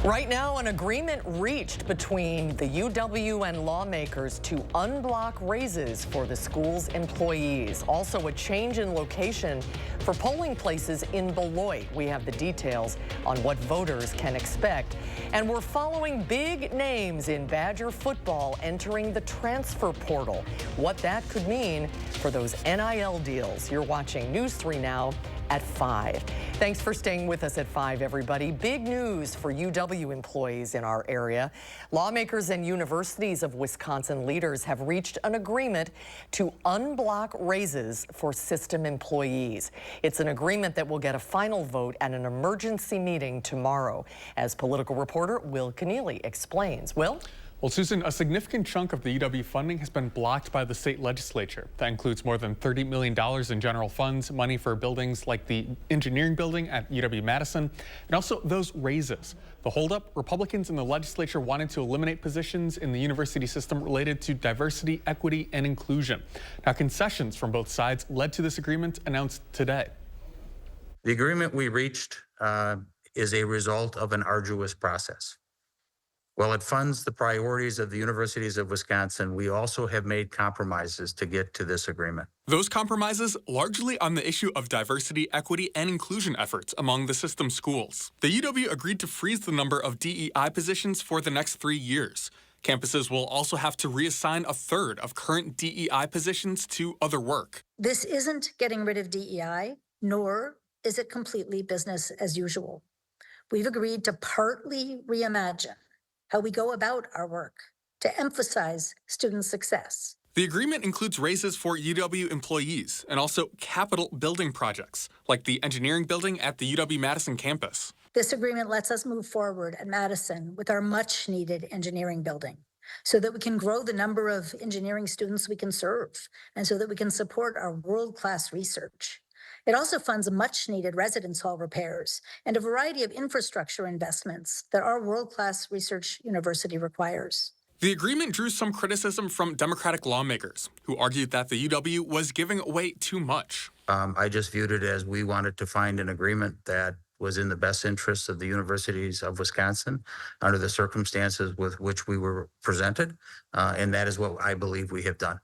Right now, an agreement reached between the UW and lawmakers to unblock raises for the school's employees. Also, a change in location for polling places in Beloit. We have the details on what voters can expect. And we're following big names in Badger football entering the transfer portal. What that could mean for those NIL deals. You're watching News 3 now at 5. Thanks for staying with us at 5, everybody. Big news for UW employees in our area. Lawmakers and universities of Wisconsin leaders have reached an agreement to unblock raises for system employees. It's an agreement that will get a final vote at an emergency meeting tomorrow, as political reporter Will Keneally explains. Will? Well, Susan, a significant chunk of the UW funding has been blocked by the state legislature. That includes more than $30 million in general funds, money for buildings like the engineering building at UW Madison, and also those raises. The holdup, Republicans in the legislature wanted to eliminate positions in the university system related to diversity, equity, and inclusion. Now, concessions from both sides led to this agreement announced today. The agreement we reached is a result of an arduous process. While it funds the priorities of the universities of Wisconsin, we also have made compromises to get to this agreement. Those compromises largely on the issue of diversity, equity, and inclusion efforts among the system schools. The UW agreed to freeze the number of DEI positions for the next 3 years. Campuses will also have to reassign a third of current DEI positions to other work. This isn't getting rid of DEI, nor is it completely business as usual. We've agreed to partly reimagine how we go about our work to emphasize student success. The agreement includes raises for UW employees and also capital building projects, like the engineering building at the UW-Madison campus. This agreement lets us move forward at Madison with our much-needed engineering building so that we can grow the number of engineering students we can serve and so that we can support our world-class research. It also funds much-needed residence hall repairs and a variety of infrastructure investments that our world-class research university requires. The agreement drew some criticism from Democratic lawmakers, who argued that the UW was giving away too much. I just viewed it as we wanted to find an agreement that was in the best interests of the universities of Wisconsin under the circumstances with which we were presented, and that is what I believe we have done.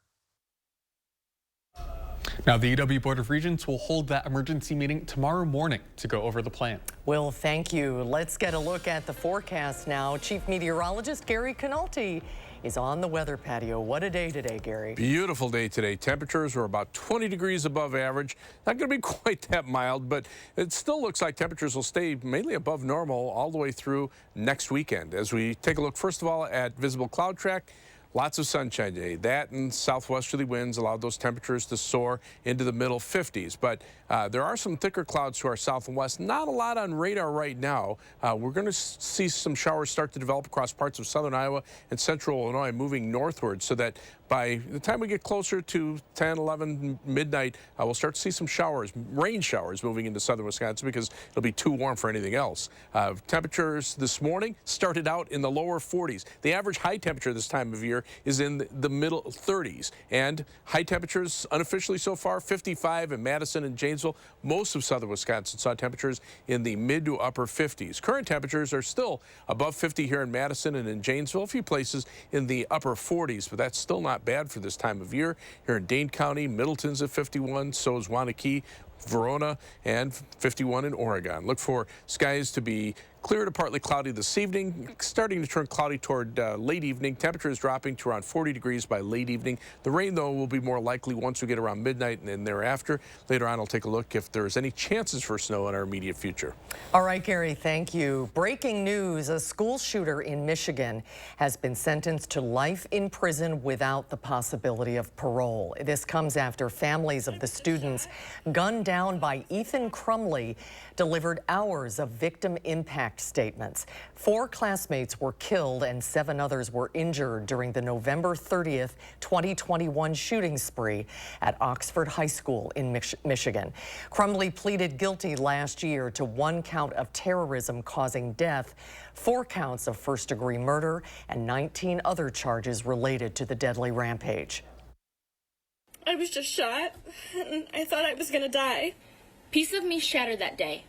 Now, the UW Board of Regents will hold that emergency meeting tomorrow morning to go over the plan. Will, thank you. Let's get a look at the forecast now. Chief Meteorologist Gary Canalti is on the weather patio. What a day today, Gary. Beautiful day today. Temperatures were about 20 degrees above average. Not going to be quite that mild, but it still looks like temperatures will stay mainly above normal all the way through next weekend. As we take a look, first of all, at visible cloud track, lots of sunshine today. That and southwesterly winds allowed those temperatures to soar into the middle 50s. But there are some thicker clouds to our south and west. Not a lot on radar right now. We're going to see some showers start to develop across parts of southern Iowa and central Illinois, moving northward, so that by the time we get closer to 10, 11, midnight, we'll start to see some showers, rain showers, moving into southern Wisconsin because it'll be too warm for anything else. Temperatures this morning started out in the lower 40s. The average high temperature this time of year is in the middle 30s. And high temperatures unofficially so far, 55 in Madison and Janesville. Most of southern Wisconsin saw temperatures in the mid to upper 50s. Current temperatures are still above 50 here in Madison and in Janesville, a few places in the upper 40s, but that's still not bad for this time of year. Here in Dane County, Middleton's at 51, so is Waunakee, Verona, and 51 in Oregon. Look for skies to be clear to partly cloudy this evening, starting to turn cloudy toward late evening. Temperatures dropping to around 40 degrees by late evening. The rain, though, will be more likely once we get around midnight and then thereafter. Later on, I'll take a look if there's any chances for snow in our immediate future. All right, Gary, thank you. Breaking news, a school shooter in Michigan has been sentenced to life in prison without the possibility of parole. This comes after families of the students gunned down by Ethan Crumley delivered hours of victim impact statements. 4 classmates were killed and 7 others were injured during the November 30th, 2021 shooting spree at Oxford High School in Michigan. Crumley pleaded guilty last year to 1 count of terrorism causing death, 4 counts of first-degree murder, and 19 other charges related to the deadly rampage. I was just shot, and I thought I was gonna die. Piece of me shattered that day.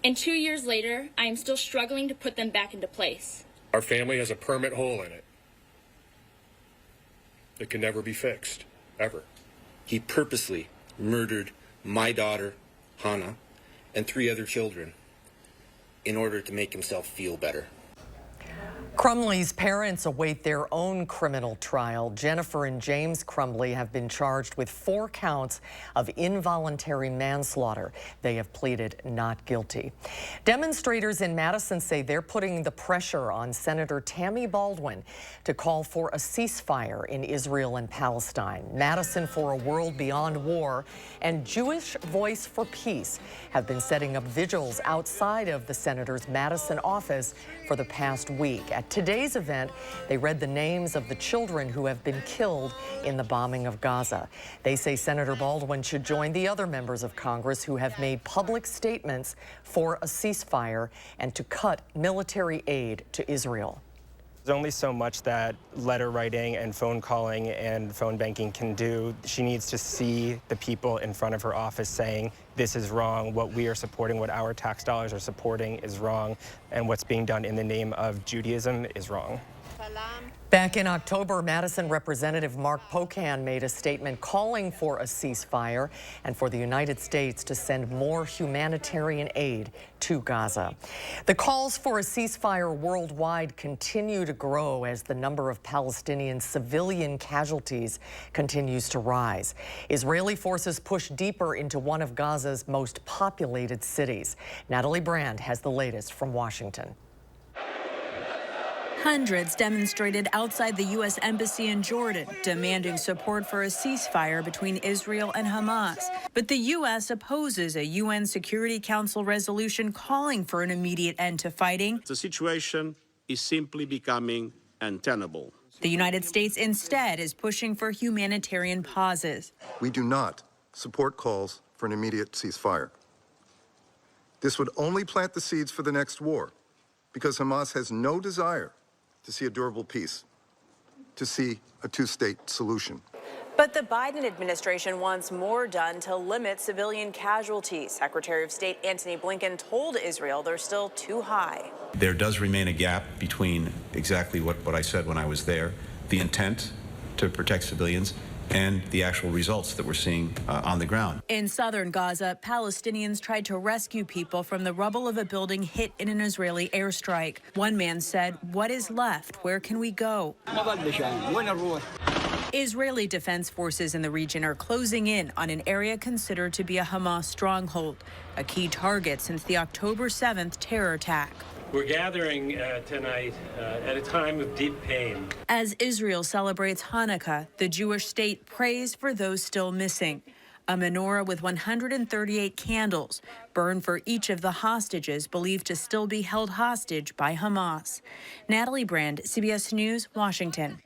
And 2 years later, I am still struggling to put them back into place. Our family has a permanent hole in it that can never be fixed, ever. He purposely murdered my daughter, Hannah, and 3 other children in order to make himself feel better. Crumley's parents await their own criminal trial. Jennifer and James Crumley have been charged with 4 counts of involuntary manslaughter. They have pleaded not guilty. Demonstrators in Madison say they're putting the pressure on Senator Tammy Baldwin to call for a ceasefire in Israel and Palestine. Madison for a World Beyond War and Jewish Voice for Peace have been setting up vigils outside of the senator's Madison office for the past week. At today's event, they read the names of the children who have been killed in the bombing of Gaza. They say Senator Baldwin should join the other members of Congress who have made public statements for a ceasefire and to cut military aid to Israel. There's only so much that letter writing and phone calling and phone banking can do. She needs to see the people in front of her office saying, this is wrong, what we are supporting, what our tax dollars are supporting is wrong, and what's being done in the name of Judaism is wrong. Back in October, Madison Representative Mark Pocan made a statement calling for a ceasefire and for the United States to send more humanitarian aid to Gaza. The calls for a ceasefire worldwide continue to grow as the number of Palestinian civilian casualties continues to rise. Israeli forces push deeper into one of Gaza's most populated cities. Natalie Brand has the latest from Washington. Hundreds demonstrated outside the U.S. Embassy in Jordan, demanding support for a ceasefire between Israel and Hamas. But the U.S. opposes a UN Security Council resolution calling for an immediate end to fighting. The situation is simply becoming untenable. The United States instead is pushing for humanitarian pauses. We do not support calls for an immediate ceasefire. This would only plant the seeds for the next war, because Hamas has no desire to see a durable peace, to see a two-state solution. But the Biden administration wants more done to limit civilian casualties. Secretary of State Antony Blinken told Israel they're still too high. There does remain a gap between exactly what I said when I was there, the intent to protect civilians, and the actual results that we're seeing on the ground. In southern Gaza, Palestinians tried to rescue people from the rubble of a building hit in an Israeli airstrike. One man said, "What is left? Where can we go?" Israeli defense forces in the region are closing in on an area considered to be a Hamas stronghold, a key target since the October 7th terror attack. We're gathering tonight at a time of deep pain. As Israel celebrates Hanukkah, the Jewish state prays for those still missing. A menorah with 138 candles burned for each of the hostages believed to still be held hostage by Hamas. Natalie Brand, CBS News, Washington.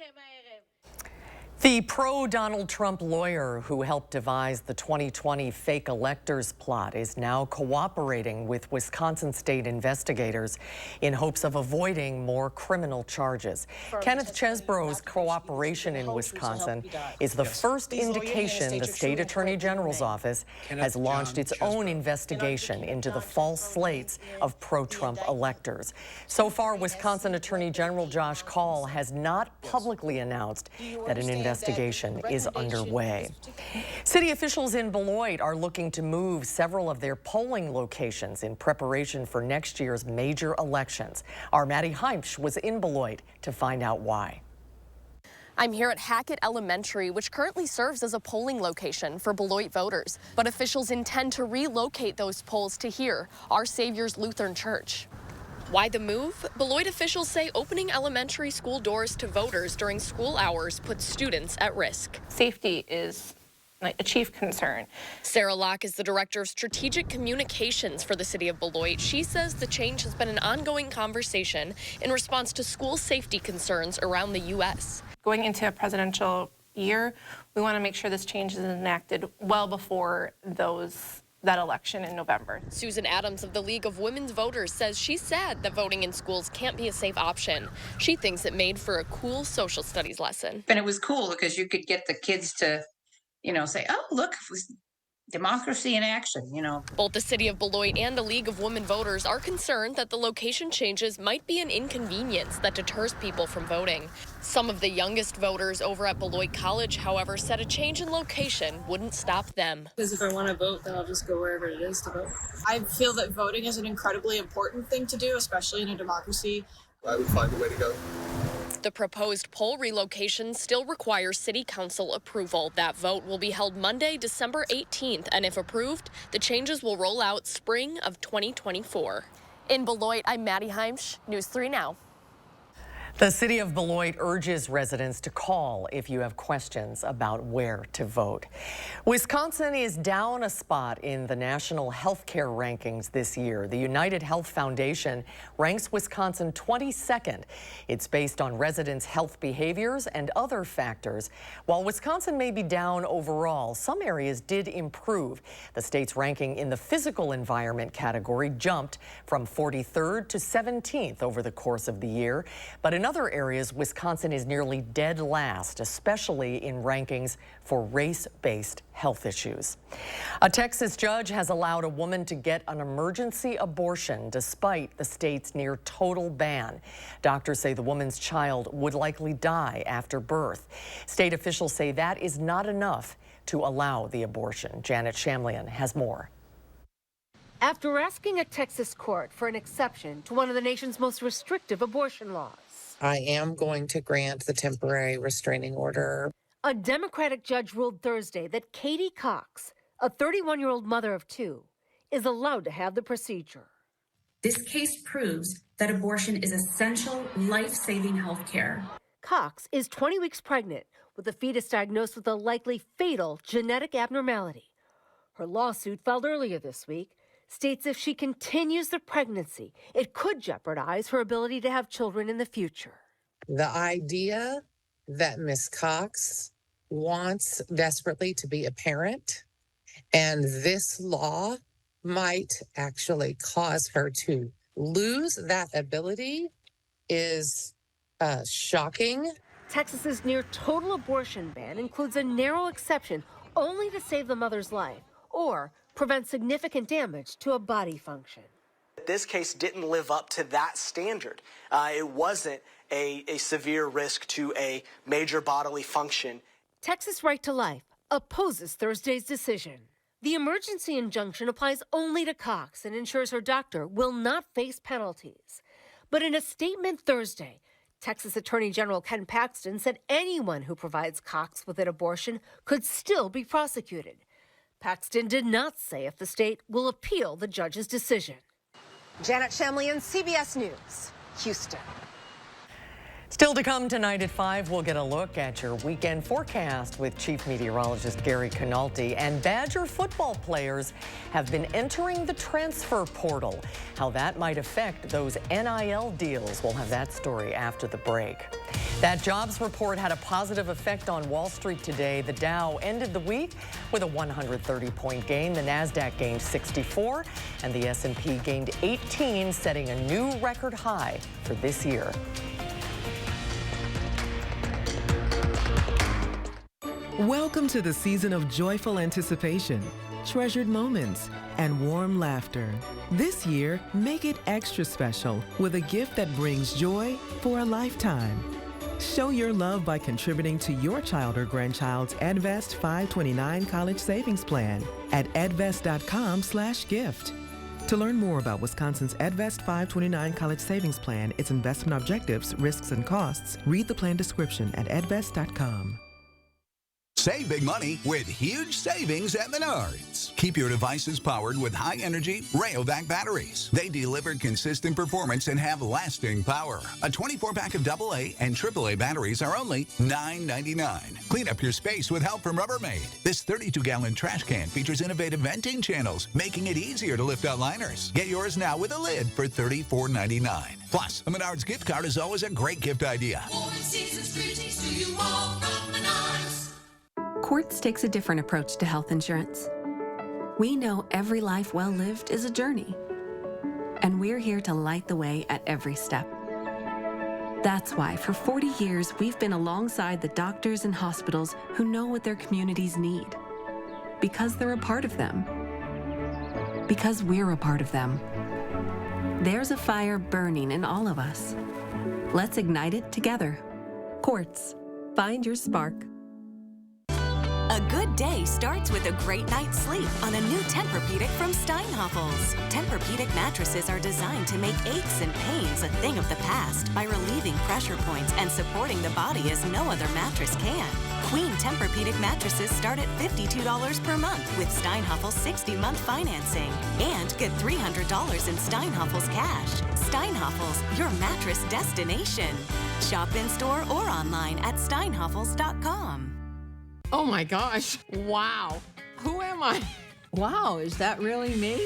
The pro-Donald Trump lawyer who helped devise the 2020 fake electors plot is now cooperating with Wisconsin state investigators in hopes of avoiding more criminal charges. Kenneth Chesbrough's cooperation in Wisconsin is the first indication the state attorney general's office has launched its own investigation into the false slates of pro-Trump electors. So far, Wisconsin Attorney General Josh Kaul has not publicly announced that an investigation is underway. City officials in Beloit are looking to move several of their polling locations in preparation for next year's major elections. Our Maddie Heimsch was in Beloit to find out why. I'm here at Hackett Elementary, which currently serves as a polling location for Beloit voters. But officials intend to relocate those polls to here, Our Savior's Lutheran Church. Why the move? Beloit officials say opening elementary school doors to voters during school hours puts students at risk. Safety is a chief concern. Sarah Locke is the director of strategic communications for the city of Beloit. She says the change has been an ongoing conversation in response to school safety concerns around the U.S. Going into a presidential year, we want to make sure this change is enacted well before that election in November. Susan Adams of the League of Women's Voters says she's sad that voting in schools can't be a safe option. She thinks it made for a cool social studies lesson. And it was cool because you could get the kids to, say, oh, look, democracy in action, you know. Both the City of Beloit and the League of Women Voters are concerned that the location changes might be an inconvenience that deters people from voting. Some of the youngest voters over at Beloit College, however, said a change in location wouldn't stop them. Because if I want to vote, then I'll just go wherever it is to vote. I feel that voting is an incredibly important thing to do, especially in a democracy. I would find a way to go. The proposed poll relocation still requires City Council approval. That vote will be held Monday, December 18th, and if approved, the changes will roll out spring of 2024. In Beloit, I'm Maddie Heimsch, News 3 Now. The City of Beloit urges residents to call if you have questions about where to vote. Wisconsin is down a spot in the national healthcare rankings this year. The United Health Foundation ranks Wisconsin 22nd. It's based on residents' health behaviors and other factors. While Wisconsin may be down overall, some areas did improve. The state's ranking in the physical environment category jumped from 43rd to 17th over the course of the year. But in other areas, Wisconsin is nearly dead last, especially in rankings for race-based health issues. A Texas judge has allowed a woman to get an emergency abortion despite the state's near total ban. Doctors say the woman's child would likely die after birth. State officials say that is not enough to allow the abortion. Janet Shamlian has more. After asking a Texas court for an exception to one of the nation's most restrictive abortion laws, I am going to grant the temporary restraining order. A Democratic judge ruled Thursday that Katie Cox, a 31-year-old mother of two, is allowed to have the procedure. This case proves that abortion is essential, life-saving health care. Cox is 20 weeks pregnant with a fetus diagnosed with a likely fatal genetic abnormality. Her lawsuit filed earlier this week states if she continues the pregnancy, it could jeopardize her ability to have children in the future. The idea that Miss Cox wants desperately to be a parent, and this law might actually cause her to lose that ability is shocking. Texas's near total abortion ban includes a narrow exception only to save the mother's life or prevent significant damage to a body function. This case didn't live up to that standard. It wasn't a severe risk to a major bodily function. Texas Right to Life opposes Thursday's decision. The emergency injunction applies only to Cox and ensures her doctor will not face penalties. But in a statement Thursday, Texas Attorney General Ken Paxton said anyone who provides Cox with an abortion could still be prosecuted. Paxton did not say if the state will appeal the judge's decision. Janet Shamlian, CBS News, Houston. Still to come tonight at 5, we'll get a look at your weekend forecast with Chief Meteorologist Gary Canalti. And Badger football players have been entering the transfer portal. How that might affect those NIL deals. We'll have that story after the break. That jobs report had a positive effect on Wall Street today. The Dow ended the week with a 130-point gain. The Nasdaq gained 64, and the S&P gained 18, setting a new record high for this year. Welcome to the season of joyful anticipation, treasured moments, and warm laughter. This year, make it extra special with a gift that brings joy for a lifetime. Show your love by contributing to your child or grandchild's EdVest 529 College Savings Plan at edvest.com/gift. To learn more about Wisconsin's EdVest 529 College Savings Plan, its investment objectives, risks, and costs, read the plan description at edvest.com. Save big money with huge savings at Menards. Keep your devices powered with high-energy Rayovac batteries. They deliver consistent performance and have lasting power. A 24-pack of AA and AAA batteries are only $9.99. Clean up your space with help from Rubbermaid. This 32-gallon trash can features innovative venting channels, making it easier to lift out liners. Get yours now with a lid for $34.99. Plus, a Menards gift card is always a great gift idea. Quartz takes a different approach to health insurance. We know every life well lived is a journey, and we're here to light the way at every step. That's why for 40 years, we've been alongside the doctors and hospitals who know what their communities need. because they're a part of them. Because we're a part of them. There's a fire burning in all of us. Let's ignite it together. Quartz. Find your spark. A good day starts with a great night's sleep on a new Tempur-Pedic from Steinhoffels. Tempur-Pedic mattresses are designed to make aches and pains a thing of the past by relieving pressure points and supporting the body as no other mattress can. Queen Tempur-Pedic mattresses start at $52 per month with Steinhoffels 60-month financing. And get $300 in Steinhoffels cash. Steinhoffels, your mattress destination. Shop in-store or online at steinhoffels.com. Oh my gosh. Wow. Who am I? Wow, is that really me?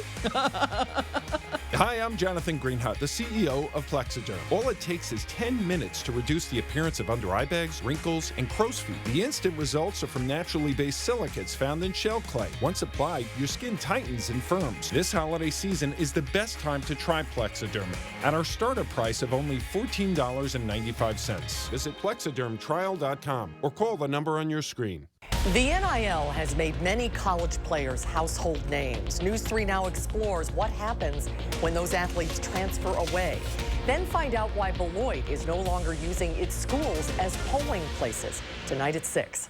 Hi, I'm Jonathan Greenhut, the CEO of Plexiderm. All it takes is 10 minutes to reduce the appearance of under eye bags, wrinkles, and crow's feet. The instant results are from naturally based silicates found in shell clay. Once applied, your skin tightens and firms. This holiday season is the best time to try Plexiderm at our starter price of only $14.95. Visit plexidermtrial.com or call the number on your screen. The NIL has made many college players household names. News 3 now explores what happens when those athletes transfer away. Then find out why Beloit is no longer using its schools as polling places. Tonight at 6.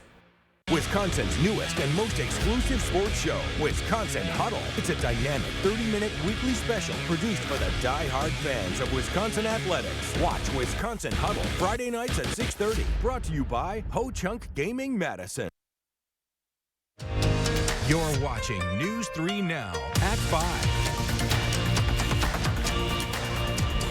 Wisconsin's newest and most exclusive sports show, Wisconsin Huddle. It's a dynamic 30-minute weekly special produced for the die-hard fans of Wisconsin athletics. Watch Wisconsin Huddle Friday nights at 6:30. Brought to you by Ho Chunk Gaming Madison. You're watching News 3 Now at 5.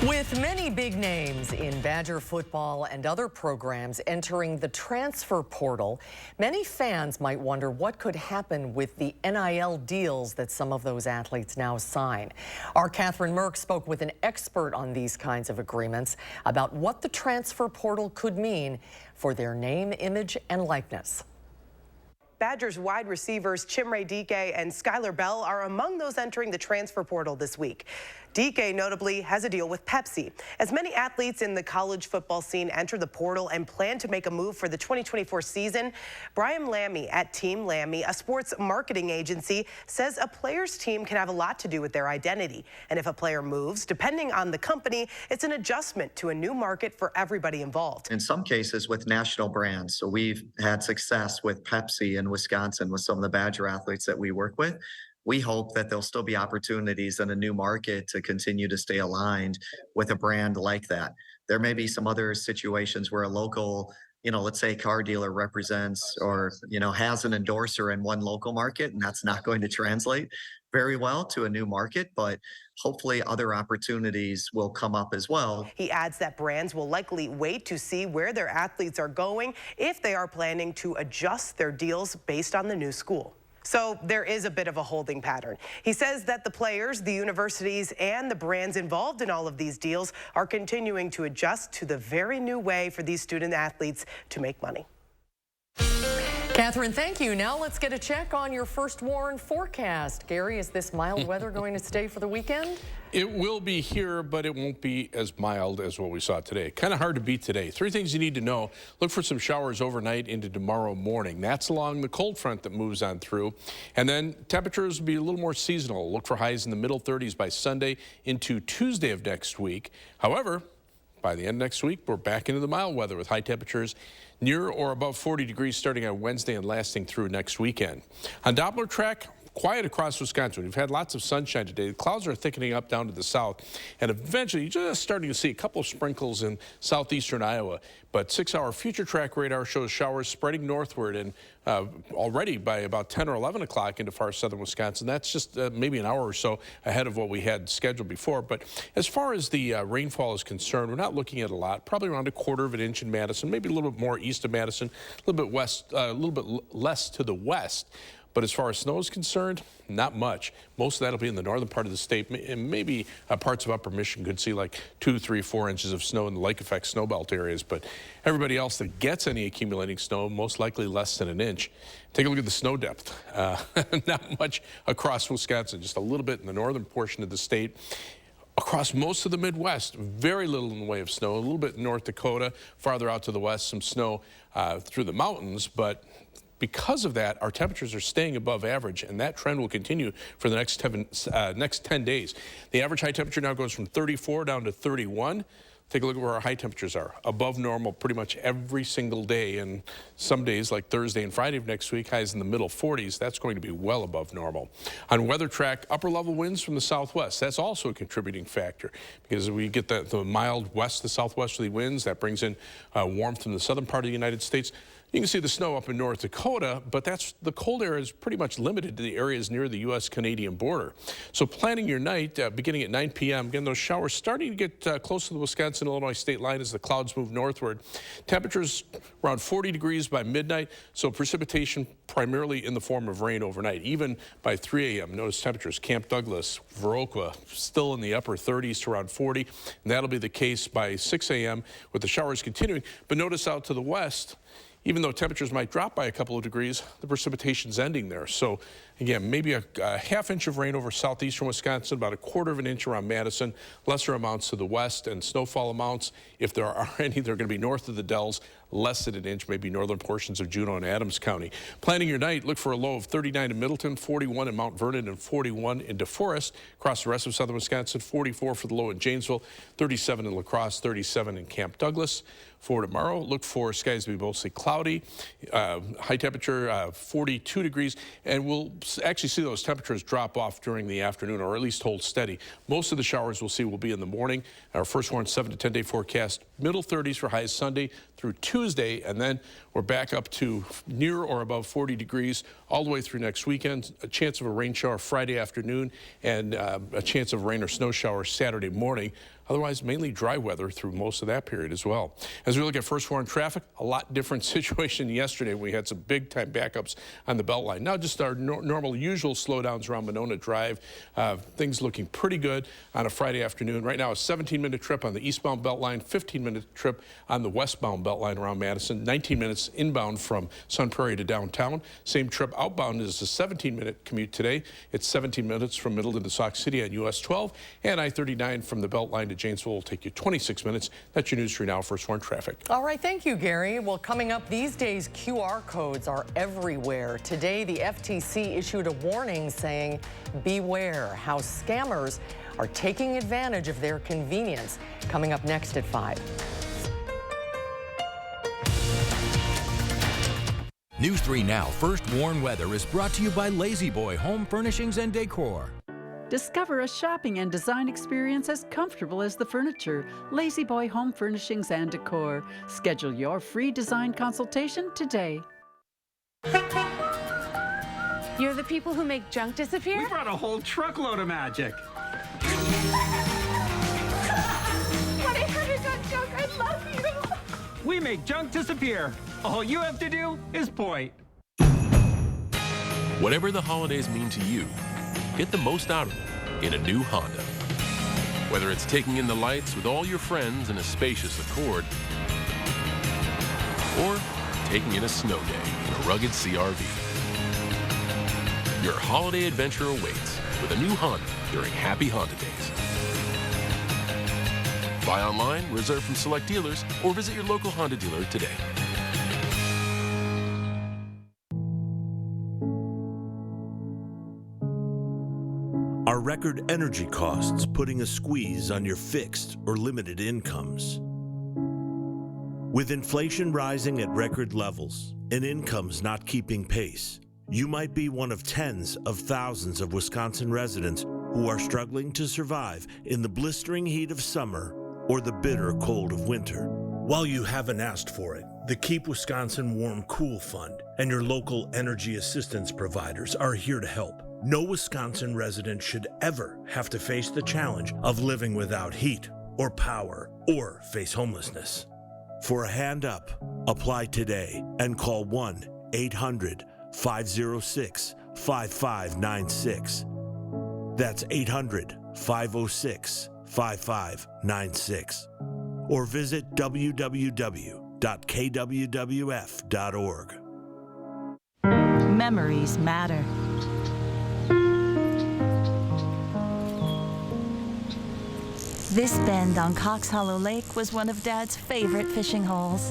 With many big names in Badger football and other programs entering the transfer portal, many fans might wonder what could happen with the NIL deals that some of those athletes now sign. Our Catherine Merck spoke with an expert on these kinds of agreements about what the transfer portal could mean for their name, image, and likeness. Badgers wide receivers Chimere Dike and Skylar Bell are among those entering the transfer portal this week. Dike notably has a deal with Pepsi. As many athletes in the college football scene enter the portal and plan to make a move for the 2024 season, Brian Lammy at Team Lammy, a sports marketing agency, says a player's team can have a lot to do with their identity. And if a player moves, depending on the company, it's an adjustment to a new market for everybody involved. In some cases with national brands. So we've had success with Pepsi in Wisconsin with some of the Badger athletes that we work with. We hope that there'll still be opportunities in a new market to continue to stay aligned with a brand like that. There may be some other situations where a local, let's say a car dealer represents or, has an endorser in one local market, and that's not going to translate very well to a new market, but hopefully other opportunities will come up as well. He adds that brands will likely wait to see where their athletes are going if they are planning to adjust their deals based on the new school. So there is a bit of a holding pattern. He says that the players, the universities, and the brands involved in all of these deals are continuing to adjust to the very new way for these student athletes to make money. Catherine, thank you. Now let's get a check on your first warn forecast. Gary, is this mild weather going to stay for the weekend? It will be here, but it won't be as mild as what we saw today. Kind of hard to beat today. 3 things you need to know. Look for some showers overnight into tomorrow morning. That's along the cold front that moves on through. And then temperatures will be a little more seasonal. Look for highs in the middle 30s by Sunday into Tuesday of next week. However, by the end of next week, we're back into the mild weather with high temperatures near or above 40 degrees starting on Wednesday and lasting through next weekend. On Doppler track, quiet across Wisconsin. We've had lots of sunshine today. The clouds are thickening up down to the south, and eventually you're just starting to see a couple of sprinkles in southeastern Iowa. But 6-hour future track radar shows showers spreading northward and already by about 10 or 11 o'clock into far southern Wisconsin. That's just maybe an hour or so ahead of what we had scheduled before. But as far as the rainfall is concerned, we're not looking at a lot, probably around 1/4 of an inch in Madison, maybe a little bit more east of Madison, a little bit west, a little bit less to the west. But as far as snow is concerned, not much. Most of that will be in the northern part of the state, and maybe parts of upper Michigan could see like 2, 3, 4 inches of snow in the lake effect snowbelt areas. But everybody else that gets any accumulating snow, most likely less than an inch. Take a look at the snow depth. Not much across Wisconsin, just a little bit in the northern portion of the state. Across most of the Midwest, very little in the way of snow. A little bit in North Dakota, farther out to the west, some snow through the mountains, but because of that, our temperatures are staying above average, and that trend will continue for the next 10 days. The average high temperature now goes from 34 down to 31. Take a look at where our high temperatures are. Above normal pretty much every single day, and some days like Thursday and Friday of next week, highs in the middle 40s. That's going to be well above normal. On weather track, upper level winds from the southwest. That's also a contributing factor because we get the mild west to southwesterly winds. That brings in warmth from the southern part of the United States. You can see the snow up in North Dakota, but the cold air is pretty much limited to the areas near the U.S.-Canadian border. So planning your night, beginning at 9 p.m., again, those showers starting to get close to the Wisconsin-Illinois state line as the clouds move northward. Temperatures around 40 degrees by midnight, so precipitation primarily in the form of rain overnight. Even by 3 a.m., notice temperatures, Camp Douglas, Viroqua, still in the upper 30s to around 40, and that'll be the case by 6 a.m. with the showers continuing. But notice out to the west, even though temperatures might drop by a couple of degrees, the precipitation's ending there. So again, maybe a half inch of rain over southeastern Wisconsin, about a quarter of an inch around Madison, lesser amounts to the west, and snowfall amounts, if there are any, they're going to be north of the Dells, less than an inch, maybe northern portions of Juneau and Adams County. Planning your night, look for a low of 39 in Middleton, 41 in Mount Vernon, and 41 in DeForest. Across the rest of southern Wisconsin, 44 for the low in Janesville, 37 in La Crosse, 37 in Camp Douglas. For tomorrow, look for skies to be mostly cloudy, high temperature 42 degrees, and we'll actually see those temperatures drop off during the afternoon, or at least hold steady. Most of the showers we'll see will be in the morning. Our first warn 7 to 10 day forecast, middle 30s for highs Sunday through Tuesday, and then we're back up to near or above 40 degrees all the way through next weekend. A chance of a rain shower Friday afternoon, and a chance of rain or snow shower Saturday morning. Otherwise, mainly dry weather through most of that period as well. As we look at first warn traffic, a lot different situation yesterday. We had some big time backups on the Beltline. Now just our normal usual slowdowns around Monona Drive. Things looking pretty good on a Friday afternoon. Right now, a 17-minute trip on the eastbound Beltline, 15-minute trip on the westbound Beltline around Madison, 19 minutes inbound from Sun Prairie to downtown. Same trip outbound is a 17-minute commute today. It's 17 minutes from Middleton to Sauk City on US 12, and I-39 from the Beltline to Janesville will take you 26 minutes. That's your News 3 Now First Warn traffic. All right, thank you, Gary. Well, coming up these days, QR codes are everywhere. Today, the FTC issued a warning saying, beware how scammers are taking advantage of their convenience. Coming up next at 5. News 3 Now First Warn Weather is brought to you by Lazy Boy Home Furnishings and Decor. Discover a shopping and design experience as comfortable as the furniture. Lazy Boy Home Furnishings and Decor. Schedule your free design consultation today. You're the people who make junk disappear? We brought a whole truckload of magic. 1-800-JUNK. I love you. We make junk disappear. All you have to do is point. Whatever the holidays mean to you, get the most out of them in a new Honda. Whether it's taking in the lights with all your friends in a spacious Accord, or taking in a snow day in a rugged CRV. Your holiday adventure awaits with a new Honda during Happy Honda Days. Buy online, reserve from select dealers, or visit your local Honda dealer today. Are record energy costs putting a squeeze on your fixed or limited incomes? With inflation rising at record levels and incomes not keeping pace, you might be one of tens of thousands of Wisconsin residents who are struggling to survive in the blistering heat of summer or the bitter cold of winter. While you haven't asked for it, the Keep Wisconsin Warm Cool Fund and your local energy assistance providers are here to help. No Wisconsin resident should ever have to face the challenge of living without heat or power or face homelessness. For a hand up, apply today and call 1-800-506-5596. That's 800-506-5596. Or visit www.kwwf.org. Memories matter. This bend on Cox Hollow Lake was one of Dad's favorite fishing holes.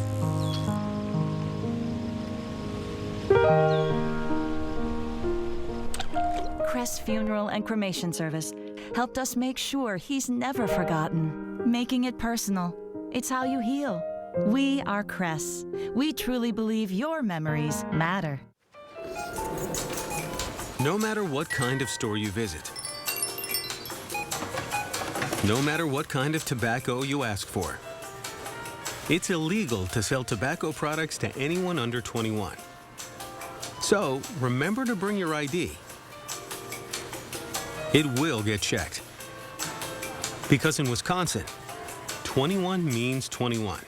Crest Funeral and Cremation Service helped us make sure he's never forgotten. Making it personal. It's how you heal. We are Crest. We truly believe your memories matter. No matter what kind of store you visit, no matter what kind of tobacco you ask for, it's illegal to sell tobacco products to anyone under 21. So remember to bring your ID. It will get checked. Because in Wisconsin, 21 means 21,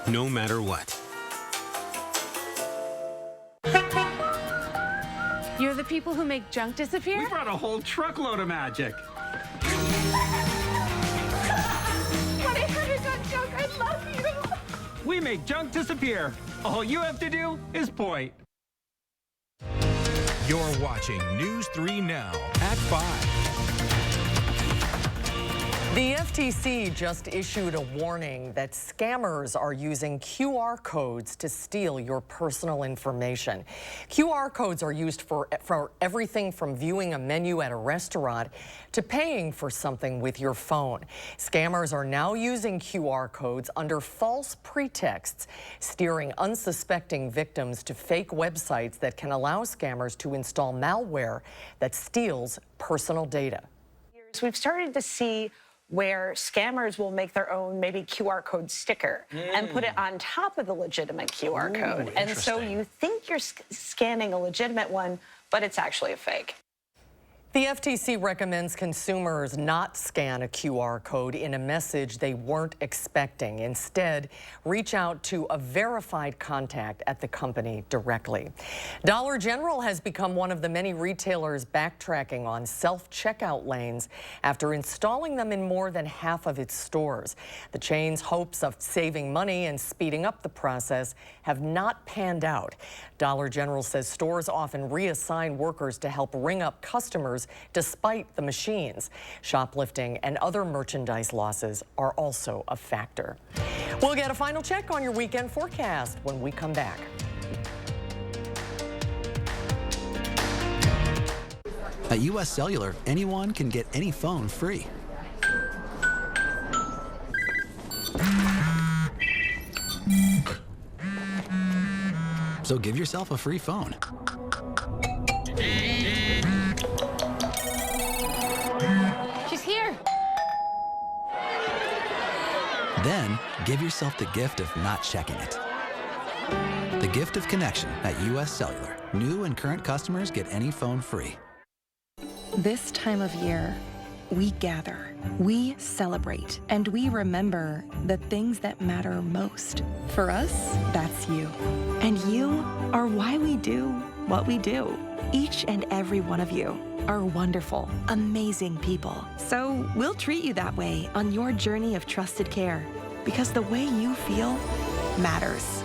no matter what. You're the people who make junk disappear? We brought a whole truckload of magic. 1-800-JUNK, I love you. We make junk disappear. All you have to do is point. You're watching News 3 Now at 5. The FTC just issued a warning that scammers are using QR codes to steal your personal information. QR codes are used for everything from viewing a menu at a restaurant to paying for something with your phone. Scammers are now using QR codes under false pretexts, steering unsuspecting victims to fake websites that can allow scammers to install malware that steals personal data. We've started to see where scammers will make their own maybe QR code sticker and put it on top of the legitimate QR code. And so you think you're scanning a legitimate one, but it's actually a fake. The FTC recommends consumers not scan a QR code in a message they weren't expecting. Instead, reach out to a verified contact at the company directly. Dollar General has become one of the many retailers backtracking on self-checkout lanes after installing them in more than half of its stores. The chain's hopes of saving money and speeding up the process have not panned out. Dollar General says stores often reassign workers to help ring up customers despite the machines. Shoplifting and other merchandise losses are also a factor. We'll get a final check on your weekend forecast when we come back. At U.S. Cellular, anyone can get any phone free. So give yourself a free phone. She's here. Then give yourself the gift of not checking it. The gift of connection at U.S. Cellular. New and current customers get any phone free. This time of year, we gather, we celebrate, and we remember the things that matter most. For us, that's you. And you are why we do what we do. Each and every one of you are wonderful, amazing people. So we'll treat you that way on your journey of trusted care, because the way you feel matters.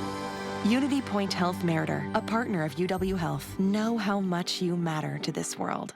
Unity Point Health Meritor, a partner of UW Health, know how much you matter to this world.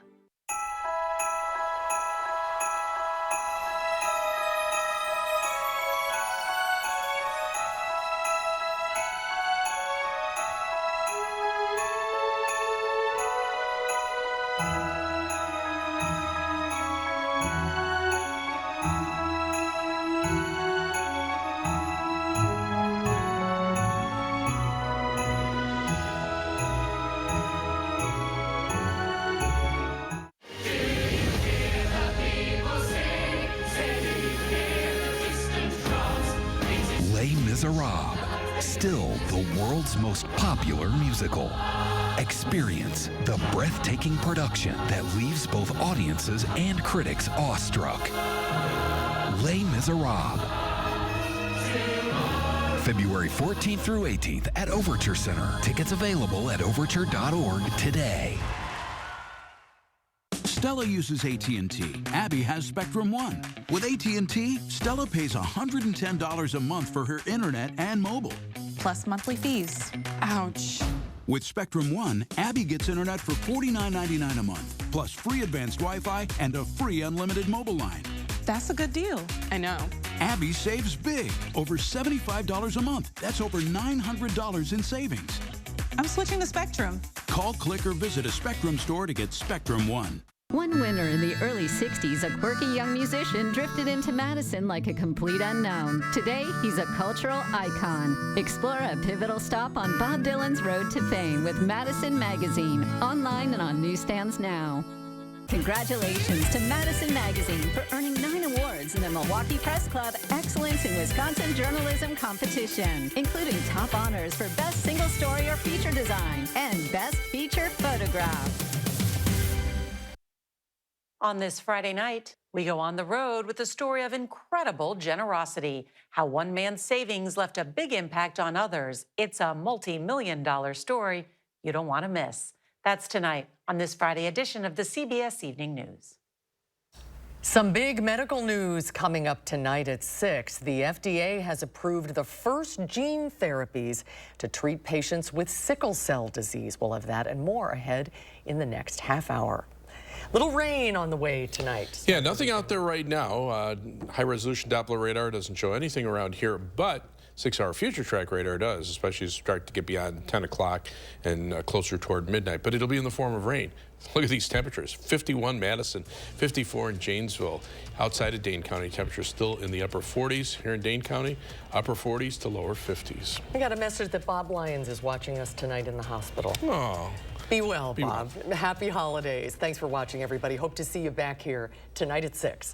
Still the world's most popular musical. Experience the breathtaking production that leaves both audiences and critics awestruck. Les Miserables. February 14th through 18th at Overture Center. Tickets available at overture.org today. Stella uses AT&T. Abby has Spectrum One. With AT&T, Stella pays $110 a month for her internet and mobile. Plus monthly fees. Ouch. With Spectrum One, Abby gets internet for $49.99 a month, plus free advanced Wi-Fi and a free unlimited mobile line. That's a good deal. I know. Abby saves big, over $75 a month. That's over $900 in savings. I'm switching to Spectrum. Call, click, or visit a Spectrum store to get Spectrum One. One winter in the early 60s, a quirky young musician drifted into Madison like a complete unknown. Today, he's a cultural icon. Explore a pivotal stop on Bob Dylan's road to fame with Madison Magazine, online and on newsstands now. Congratulations to Madison Magazine for earning 9 awards in the Milwaukee Press Club Excellence in Wisconsin Journalism Competition, including top honors for Best Single Story or Feature Design and Best Feature Photograph. On this Friday night, we go on the road with a story of incredible generosity, how one man's savings left a big impact on others. It's a multi-million-dollar story you don't want to miss. That's tonight on this Friday edition of the CBS Evening News. Some big medical news coming up tonight at 6. The FDA has approved the first gene therapies to treat patients with sickle cell disease. We'll have that and more ahead in the next half hour. Little rain on the way tonight. Yeah, nothing out there right now. High-resolution Doppler radar doesn't show anything around here, but 6-hour future track radar does, especially as you start to get beyond 10 o'clock and closer toward midnight. But it'll be in the form of rain. Look at these temperatures. 51 Madison, 54 in Janesville. Outside of Dane County, temperatures still in the upper 40s. Here in Dane County, upper 40s to lower 50s. I got a message that Bob Lyons is watching us tonight in the hospital. Oh. Be well, Bob. Happy holidays. Thanks for watching, everybody. Hope to see you back here tonight at 6.